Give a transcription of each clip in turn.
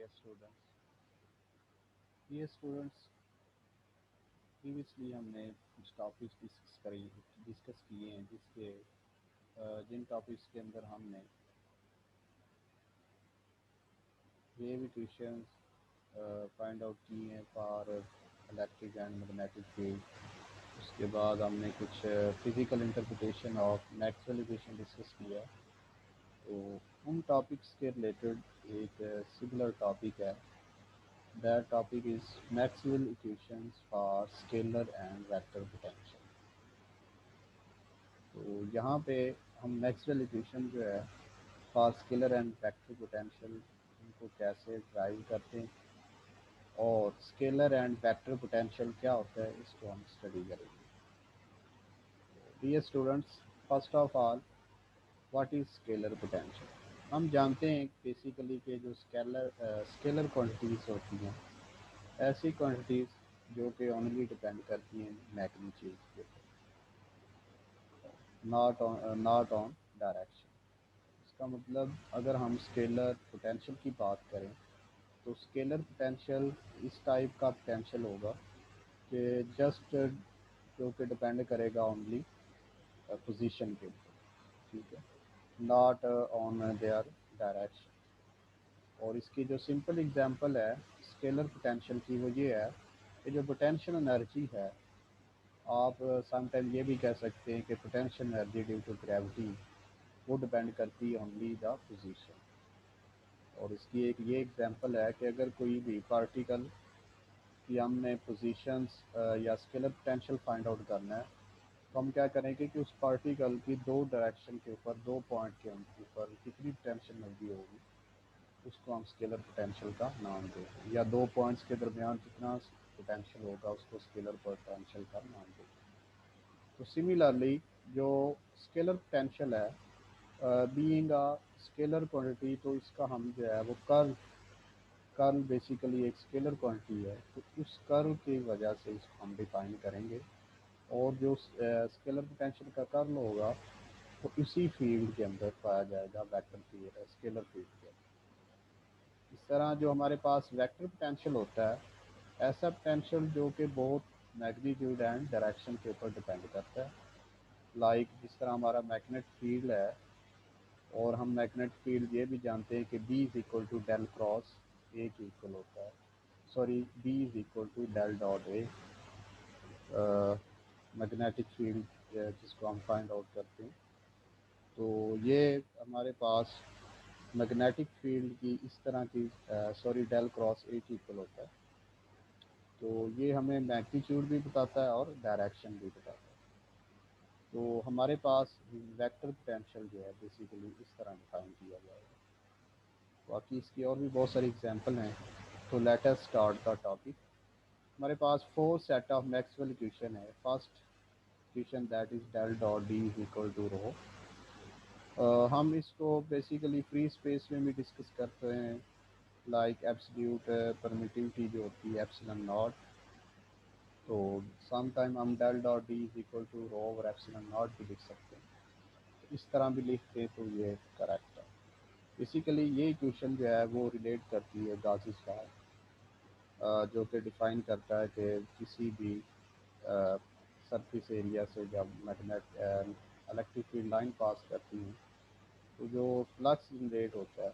dear students. Dear students, previously हमने कुछ topics discuss किए हैं जिन टॉपिक्स के अंदर हमने वेव इक्वेशंस फाइंड आउट किए हैं for electric and magnetic field. उसके बाद हमने कुछ physical interpretation of Maxwell equation discuss किया। तो उन टॉपिक्स के रिलेटेड एक सिमिलर टॉपिक है। That topic is Maxwell equations for scalar and vector potential. तो यहाँ पे हम मैक्सवेल इक्वेशन जो है for scalar and vector potential उनको कैसे ड्राइव करते हैं और स्केलर एंड वेक्टर पोटेंशियल क्या होता है इसको हम स्टडी करेंगे। Dear students, first of all what is scalar potential. हम जानते हैं बेसिकली कि जो स्केलर क्वांटिटीज़ होती हैं ऐसी क्वांटिटीज़ जो कि ओनली डिपेंड करती हैं मैग्नीट्यूड के ऊपर, नॉट ऑन डायरेक्शन। इसका मतलब अगर हम स्केलर पोटेंशियल की बात करें तो स्केलर पोटेंशियल इस टाइप का पोटेंशियल होगा कि जस्ट जो कि डिपेंड करेगा ओनली पोजीशन के ऊपर, ठीक है, नॉट ऑन देयर डायरेक्शन। और इसकी जो सिंपल एग्जांपल है स्केलर पोटेंशियल की वो ये है कि जो पोटेंशियल एनर्जी है, आप समटाइम ये भी कह सकते हैं कि potential energy due to gravity वो डिपेंड करती है ओनली द पोजीशन। और इसकी एक ये एग्जांपल है कि अगर कोई भी पार्टिकल की हमने पोजीशंस या स्केलर पोटेंशियल फाइंड आउट करना है तो हम क्या करेंगे कि उस पार्टिकल की दो डायरेक्शन के ऊपर, दो पॉइंट के ऊपर कितनी पोटेंशियल एनर्जी होगी उसको हम स्केलर पोटेंशियल का नाम देंगे, या दो पॉइंट्स के दरमियान कितना पोटेंशियल होगा उसको स्केलर पोटेंशियल का नाम देंगे। तो सिमिलरली जो स्केलर पोटेंशियल है बीइंग अ स्केलर क्वांटिटी, तो इसका हम जो है वो कर्ल बेसिकली एक स्केलर क्वांटिटी है, तो उस कर्ल की वजह से इसको हम डिफाइन करेंगे। और जो स्केलर पोटेंशियल का कर्ल होगा वो इसी फील्ड के अंदर पाया जाएगा, वेक्टर फील्ड है, स्केलर फील्ड के अंदर। इस तरह जो हमारे पास वेक्टर पोटेंशियल होता है ऐसा पोटेंशियल जो कि बहुत मैग्नीट्यूड एंड डायरेक्शन के ऊपर डिपेंड करता है। लाइक जिस तरह हमारा मैग्नेट फील्ड है, और हम मैग्नेट फील्ड ये भी जानते हैं कि B is equal to del cross A के इक्वल होता है, sorry B is equal to del dot A, magnetic field जिसको हम फाइंड आउट करते हैं। तो ये हमारे पास मैग्नेटिक फील्ड की इस तरह की, सॉरी डेल क्रॉस ए की इक्वल होता है। तो ये हमें मैग्नीट्यूड भी बताता है और डायरेक्शन भी बताता है। तो हमारे पास वेक्टर पोटेंशियल जो है बेसिकली इस तरह डिफाइन किया जाएगा। बाकी इसकी और भी बहुत सारी एग्जांपल हैं। तो let us start the topic. हमारे पास four set of Maxwell equation है। First equation that is del dot D is equal to rho. हम इसको बेसिकली फ्री स्पेस में भी डिस्कस करते हैं, लाइक एब्सोल्यूट परमिटिविटी जो होती है एप्सिलॉन नॉट। तो सम टाइम हम del dot D is equal to rho और एप्सिलॉन नॉट भी लिख सकते हैं। तो इस तरह भी लिखते हैं तो ये करेक्ट है। बेसिकली ये इक्वेशन जो है वो रिलेट करती है गाउस लॉ, जो कि डिफाइन करता है कि किसी भी सरफेस एरिया से जब मैग्नेट इलेक्ट्रिक फील्ड लाइन पास करती है तो जो फ्लक्स जनरेट होता है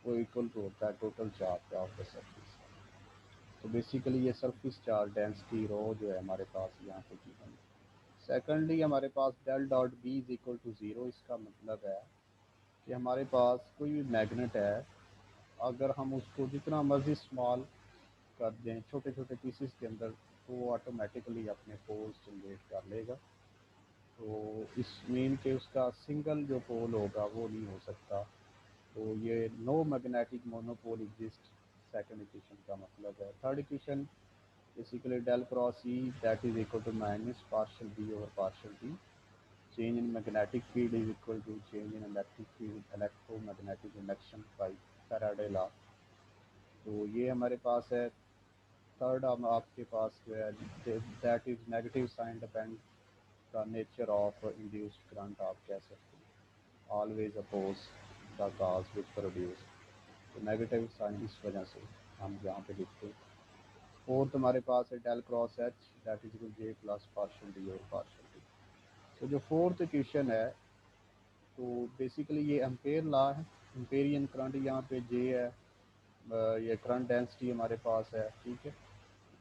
वो इक्वल टू होता है total charge of the surface. तो बेसिकली ये सरफेस चार्ज डेंसिटी रो जो है हमारे पास यहाँ पे गिवन है। सेकेंडली हमारे पास del dot B is equal to zero. इसका मतलब है कि हमारे पास कोई भी मैग्नेट है, अगर हम उसको जितना मर्जी स्मॉल कर दें छोटे छोटे पीसेस के अंदर तो वो ऑटोमेटिकली अपने पोल्स जनरेट कर लेगा। तो इस मीन के उसका सिंगल जो पोल होगा वो नहीं हो सकता। तो ये no magnetic monopole exist, second equation का मतलब है। Third equation basically del cross E that is equal to minus partial B over partial D. Change in magnetic field is equal to change in electric field electromagnetic induction by Faraday law. तो ये हमारे पास है। Third हम आपके पास जो है that is negative sign depend the nature of induced current, आप कह सकते हैं always oppose the cause which produce. तो नेगेटिव साइन इस वजह से हम यहाँ पे लिखते हैं। फोर्थ हमारे पास है del cross H that is equal J plus partial D और पार्शियल डी। तो जो फोर्थ इक्वेशन है, तो बेसिकली ये एम्पेयर लॉ है, एम्पेरियन करंट यहाँ पे जे है, ये करंट डेंसिटी हमारे पास है, ठीक है।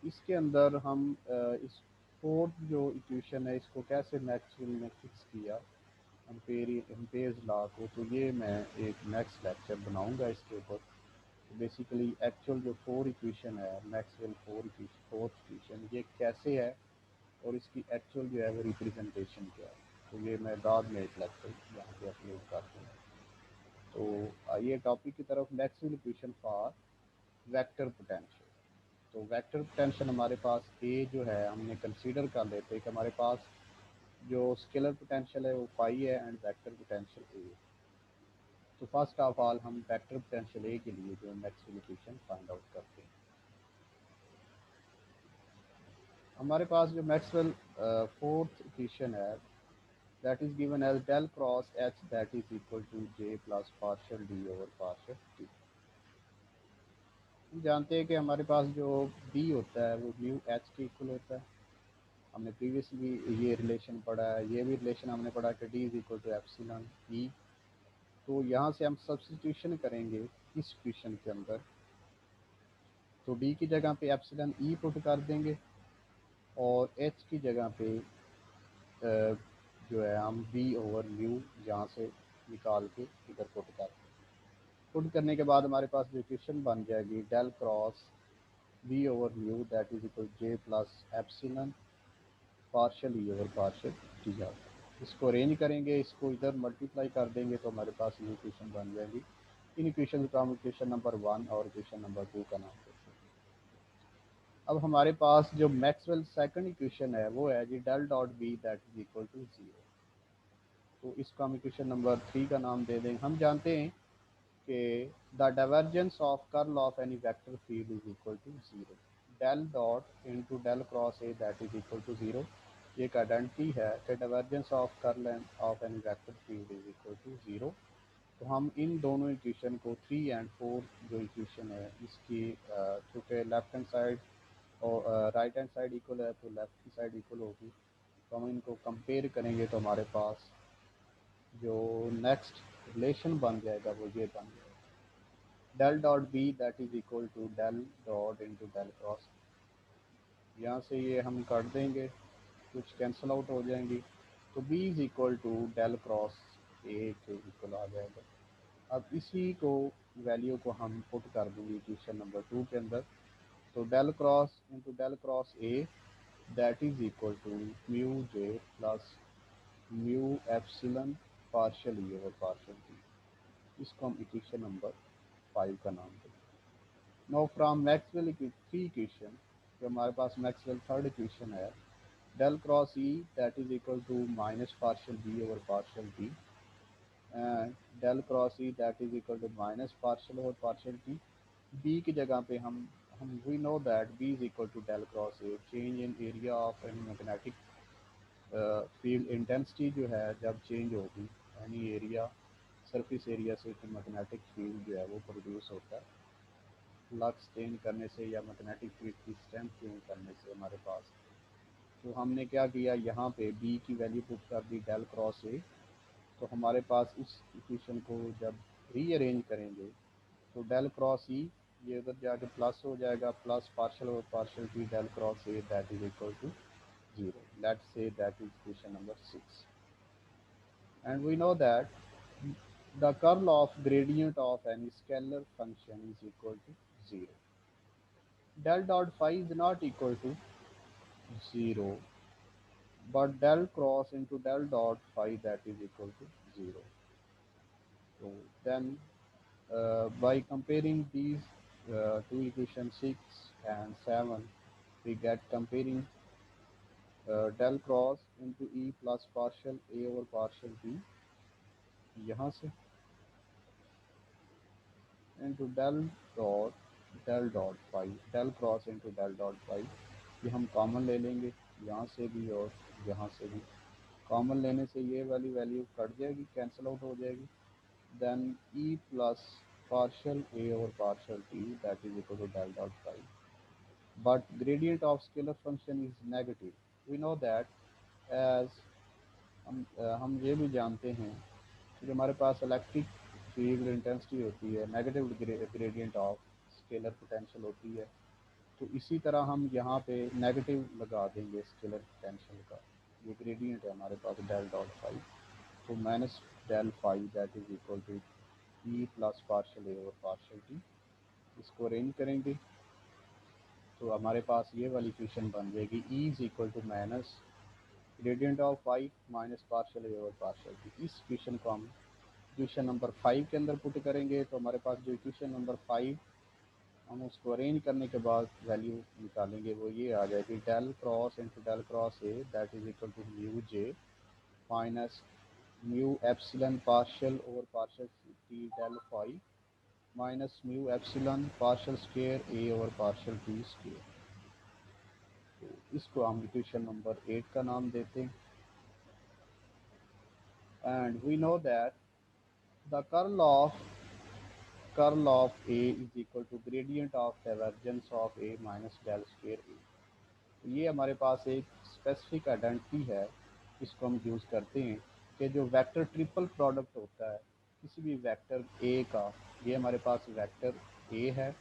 इसके अंदर हम इस फोर्थ जो इक्वेशन है इसको कैसे मैक्सवेल ने फिक्स किया एम्पेयर्स लॉ को, तो ये मैं एक नेक्स्ट लेक्चर बनाऊंगा इसके ऊपर। बेसिकली एक्चुअल जो फोर इक्वेशन है मैक्सवेल फोर्थ इक्वेशन ये कैसे है और इसकी एक्चुअल जो है वो रिप्रेजेंटेशन क्या है, तो ये मैं बाद में एक लेक्चर यहाँ पे अपलोड कर दूँगा। तो आइए टॉपिक की तरफ, Maxwell equation for vector potential. तो वेक्टर पोटेंशियल हमारे पास ए जो है हमने कंसीडर कर लेते हैं कि हमारे पास जो स्केलर पोटेंशियल है वो पाई है एंड वेक्टर पोटेंशियल ए। तो फर्स्ट ऑफ ऑल हम वेक्टर पोटेंशियल ए के लिए जो मैक्सवेल इक्वेशन फाइंड आउट करते हैं। हमारे पास जो मैक्सवेल फोर्थ इक्वेशन है that is given as del cross H that is equal to J plus partial D over partial T. हम जानते हैं कि हमारे पास जो डी होता है वो म्यू एच के इक्वल होता है। हमने प्रीवियसली ये रिलेशन पढ़ा है, ये भी रिलेशन हमने पढ़ा कि D is equal to epsilon E. तो यहाँ से हम सब्स्टिट्यूशन करेंगे इस इक्वेशन के अंदर, तो डी की जगह पे एप्सिलॉन ई पुट कर देंगे और एच की जगह पे जो है हम बी ओवर म्यू यहाँ से निकाल के इधर पुट कर देंगे। पुट करने के बाद हमारे पास जो इक्वेशन बन जाएगी del cross B over mu that is equal J plus epsilon partial E over partial T जाता है। इसको अरेंज करेंगे, इसको इधर मल्टीप्लाई कर देंगे तो हमारे पास ये इक्वेशन बन जाएगी। इन इक्वेशन का हम इक्वेशन नंबर 1 और इक्वेशन नंबर 2 का नाम देते हैं। अब हमारे पास जो मैक्सवेल सेकंड इक्वेशन है वो है जी del dot B that is equal to 0। तो इसका हम इक्वेशन नंबर 3 का नाम दे देंगे। हम जानते हैं कि the divergence of curl of any vector field is equal to 0। Del dot into del cross A that is equal to 0। ये एक आइडेंटिटी है कि divergence of curl of any vector field is equal to 0। तो हम इन दोनों equation को 3 and 4 जो equation है इसकी चूँकि लेफ्ट हैंड साइड और राइट हैंड साइड इक्वल है तो लेफ्ट की साइड इक्वल होगी, तो हम इनको कंपेयर करेंगे तो हमारे पास जो नेक्स्ट रिलेशन बन जाएगा वो ये बन जाएगा del dot B that is equal to del dot into del cross. यहाँ से ये हम कर देंगे, कुछ कैंसिल आउट हो जाएंगी, तो B is equal to del cross A के इक्वल आ जाएगा। अब इसी को वैल्यू को हम पुट कर देंगे इक्वेशन नंबर 2 के अंदर, तो del cross into del cross A that is equal to mu J plus mu epsilon partial E over partial T. इसको हम इक्वेशन नंबर 5 का नाम देंगे। No from Maxwell three equation, जो हमारे पास मैक्सवेल थर्ड इक्वेशन है del cross E that is equal to minus partial B over partial T and del cross E that is equal to minus partial over partial T. B की जगह पे हम we know that B is equal to del cross A change in area of any magnetic field intensity जो है जब change होगी any area surface area से तो मैग्नेटिक फील्ड जो है वो प्रोड्यूस होता है फ्लक्स चेंज करने से या मैग्नेटिक फील्ड की स्ट्रेंथ चेंज करने से हमारे पास। तो हमने क्या किया, यहाँ पे बी की वैल्यू पुट कर दी डेल क्रॉस ए। तो हमारे पास इस इक्वेशन को जब रीअरेंज करेंगे तो डेल क्रॉस ई ये उधर जाके प्लस हो जाएगा, प्लस पार्शियल और partial T del cross A that is equal to 0। Let's say that is equation number 6 and we know that the curl of gradient of any scalar function is equal to 0. Del dot phi is not equal to 0, but del cross into del dot phi that is equal to 0. So then by comparing these two equations 6 and 7, we get comparing del cross into E plus partial A over partial B यहाँ से into del dot phi del cross into del dot phi, ये हम common ले लेंगे यहाँ से भी और यहाँ से भी। कॉमन लेने से ये वाली वैल्यू कट जाएगी, कैंसिल आउट हो जाएगी। Then E plus partial A over partial t that is equal to del dot phi. But gradient of scalar function is negative. We know that as हम ये भी जानते हैं कि जो हमारे पास इलेक्ट्रिक फील्ड इंटेंसिटी होती है negative gradient of scalar potential होती है, तो इसी तरह हम यहाँ पे नेगेटिव लगा देंगे स्केलर पोटेंशियल का। ये ग्रेडियंट है हमारे पास डेल डॉट फाई, तो minus del phi that is equal to E plus partial A और पार्शल टी। इसको अरेंज करेंगे तो हमारे पास ये वाली इक्वेशन बन जाएगी E is equal to minus gradient of phi minus partial A और पार्शल टी। इस इक्वेशन को हम इक्वेशन नंबर 5 के अंदर पुट करेंगे तो हमारे पास जो इक्वेशन नंबर 5 हम उसको अरेंज करने के बाद वैल्यू निकालेंगे वो ये आ जाएगी del cross into del cross A that is equal to mu J minus mu epsilon partial over partial T del phi minus mu epsilon partial square A over partial T square. तो इसको हम equation number 8 का नाम देते हैं। And we know that the curl of A is equal to gradient of divergence of A minus del square A। तो ये हमारे पास एक स्पेसिफिक आइडेंटिटी है, इसको हम यूज़ करते हैं कि जो वेक्टर ट्रिपल प्रोडक्ट होता है किसी भी वेक्टर A का, ये हमारे पास वेक्टर A है,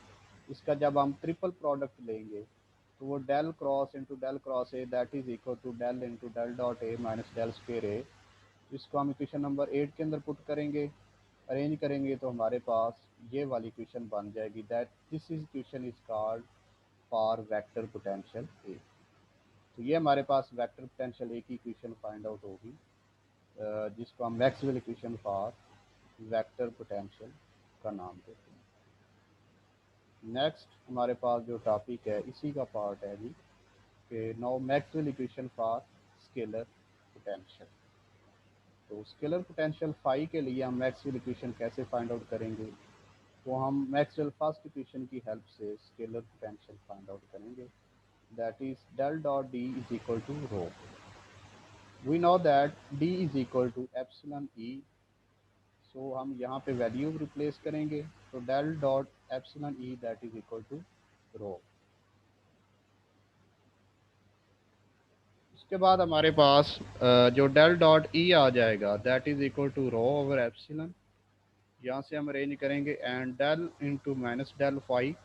इसका जब हम ट्रिपल प्रोडक्ट लेंगे तो वो del cross into del cross A that is equal to del into del dot A minus del square A. इसको हम इक्वेशन नंबर 8 के अंदर पुट करेंगे, अरेंज करेंगे तो हमारे पास ये वाली इक्वेशन बन जाएगी that this is equation is called for vector potential A. तो ये हमारे पास वेक्टर पोटेंशियल ए की इक्वेशन फाइंड आउट होगी, जिसको हम Maxwell equation for vector potential का नाम देते हैं। नेक्स्ट हमारे पास जो टॉपिक है इसी का पार्ट है जी कि now Maxwell equation for scalar potential. तो स्केलर पोटेंशियल फाई के लिए हम मैक्सवेल इक्वेशन कैसे फाइंड आउट करेंगे, तो हम मैक्सवेल फर्स्ट इक्वेशन की हेल्प से स्केलर पोटेंशियल फाइंड आउट करेंगे that is del dot D is equal to rho. We know that D is equal to epsilon E, so हम यहाँ पे वैल्यू रिप्लेस करेंगे तो del dot epsilon E that is equal to रो। उसके बाद हमारे पास जो डेल डॉट ई आ जाएगा that is equal to rho over epsilon, यहाँ से हम अरेंज करेंगे and del into minus del phi.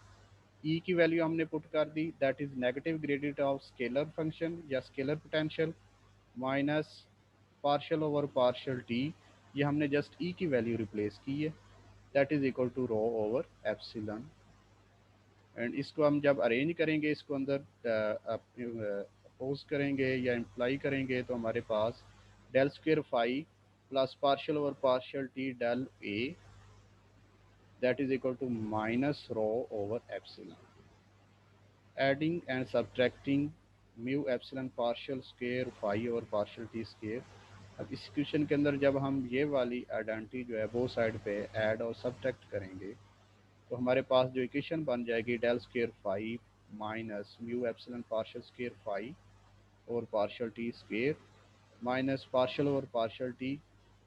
E की वैल्यू हमने पुट कर दी that is negative gradient of scalar function या scalar potential minus partial over partial T, ये हमने जस्ट ई की वैल्यू रिप्लेस की है that is equal to rho over epsilon. And इसको हम जब अरेंज करेंगे इसको अंदर अपोज करेंगे या इम्प्लाई करेंगे तो हमारे पास del square phi plus partial over partial T del A that is equal to minus rho over epsilon. Adding and subtracting mu epsilon partial square phi over partial t square। अब इस equation के अंदर जब हम ये वाली identity जो है वो साइड पे ऐड और सब्ट्रैक्ट करेंगे तो हमारे पास जो इक्वेशन बन जाएगी del square phi minus mu epsilon partial square phi और partial T square minus partial और पार्शियल टी।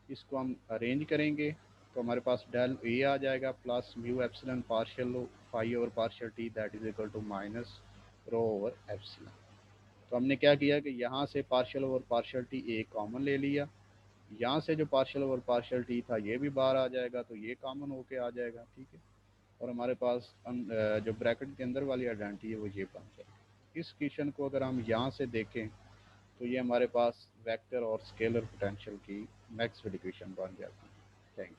इसको हम अरेंज करेंगे तो हमारे पास डेल ए आ जाएगा plus mu epsilon partial phi और partial T that is equal to minus rho over epsilon. तो हमने क्या किया कि यहाँ से partial over partial T A common ले लिया, यहाँ से जो पार्शियल ओवर पार्शियल टी था ये भी बाहर आ जाएगा तो ये कॉमन होके आ जाएगा, ठीक है। और हमारे पास जो ब्रैकेट के अंदर वाली आइडेंटिटी है वो ये बन जाएगी। इस इक्वेशन को अगर हम यहाँ से देखें तो ये हमारे पास वेक्टर और स्केलर पोटेंशियल की मैक्सवेल इक्वेशन बन जाती है। Thank you.